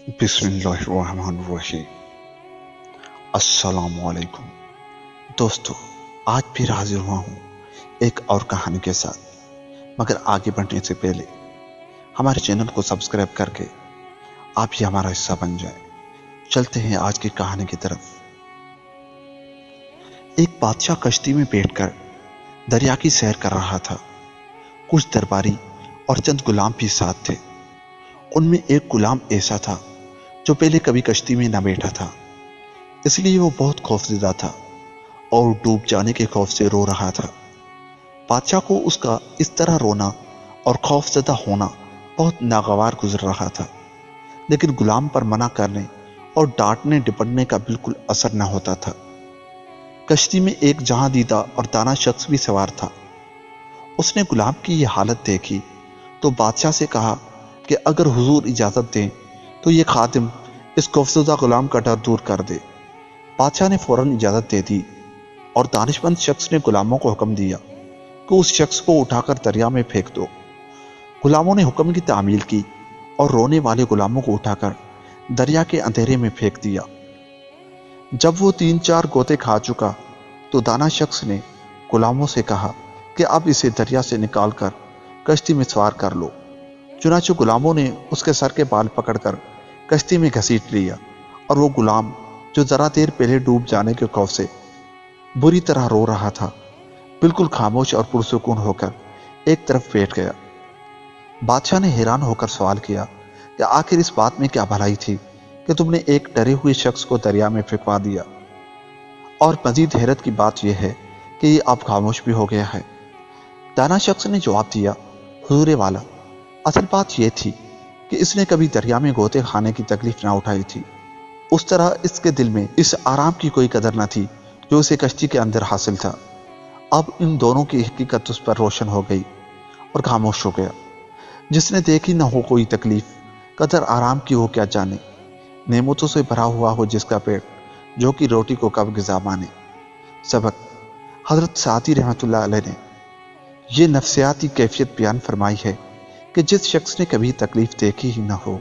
बिस्मिल्लाहिर्रहमानिर्रहीम। अस्सलाम वालेकुम दोस्तों, आज फिर हाजिर हुआ हूँ एक और कहानी के साथ। मगर आगे बढ़ने से पहले हमारे चैनल को सब्सक्राइब करके आप ही हमारा हिस्सा बन जाए। चलते हैं आज की कहानी की तरफ। एक बादशाह कश्ती में बैठकर दरिया की सैर कर रहा था। कुछ दरबारी और चंद गुलाम भी साथ थे। उनमें एक गुलाम ऐसा था जो पहले कभी कश्ती में न बैठा था, इसलिए वो बहुत खौफजदा था और डूब जाने के खौफ से रो रहा था। बादशाह को उसका इस तरह रोना और खौफजदा होना बहुत नागवार गुजर रहा था, लेकिन गुलाम पर मना करने और डांटने डिपटने का बिल्कुल असर न होता था। कश्ती में एक जहां दीदा और दाना शख्स भी सवार था। उसने गुलाम की यह हालत देखी तो बादशाह से कहा कि अगर हुजूर इजाजत दें तो ये खादिम इस खौफजदा गुलाम का डर दूर कर दे। बादशाह ने फौरन इजाजत दे दी और दानिशमंद शख्स ने गुलामों को हुक्म दिया कि उस शख्स को उठाकर दरिया में फेंक दो। गुलामों ने हुक्म की तामील की और रोने वाले गुलामों को उठाकर दरिया के अंधेरे में फेंक दिया। जब वो 3-4 गोते खा चुका तो दाना शख्स ने गुलामों से कहा कि अब इसे दरिया से निकालकर कश्ती में सवार कर लो। चुनांचे गुलामों ने उसके सर के बाल पकड़कर कश्ती में घसीट लिया और वो गुलाम जो जरा देर पहले डूब जाने के खौफ से बुरी तरह रो रहा था, बिल्कुल खामोश और पुरसुकून होकर एक तरफ बैठ गया। बादशाह ने हैरान होकर सवाल किया कि आखिर इस बात में क्या भलाई थी कि तुमने एक डरे हुए शख्स को दरिया में फेंकवा दिया। और मजीद हैरत की बात यह है कि ये अब खामोश भी हो गया है। दाना शख्स ने जवाब दिया, हुजूर वाला, असल बात यह थी कि इसने कभी दरिया में गोते खाने की तकलीफ ना उठाई थी। उस तरह इसके दिल में इस आराम की कोई कदर न थी जो उसे कश्ती के अंदर हासिल था। अब इन दोनों की हकीकत उस पर रोशन हो गई और खामोश हो गया। जिसने देखी न हो कोई तकलीफ, कदर आराम की हो क्या जाने, नेमतों से भरा हुआ हो जिसका पेट, जो कि रोटी को कब ग़िज़ा माने। सबक, हजरत सादी रहमतुल्लाह अलैह ने यह नफ्सियाती कैफियत बयान फरमाई है कि जिस शख्स ने कभी तकलीफ देखी ही न हो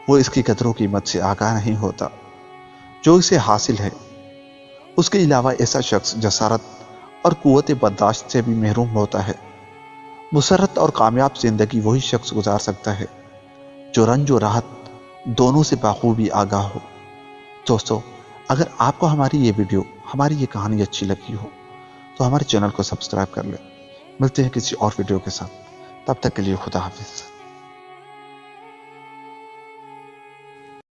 वो इसकी कदरों कीमत से आगाह नहीं होता जो इसे हासिल है। उसके अलावा ऐसा शख्स जसारत और कुव्वत बर्दाश्त से भी महरूम होता है। मुसर्रत और कामयाब जिंदगी वही शख्स गुजार सकता है जो रंज और राहत दोनों से बाखूबी आगाह हो। दोस्तों, अगर आपको हमारी ये वीडियो, हमारी ये कहानी अच्छी लगी हो तो हमारे चैनल को सब्सक्राइब कर लें। मिलते हैं किसी और वीडियो के साथ, तब तक के लिए खुदा हाफिज।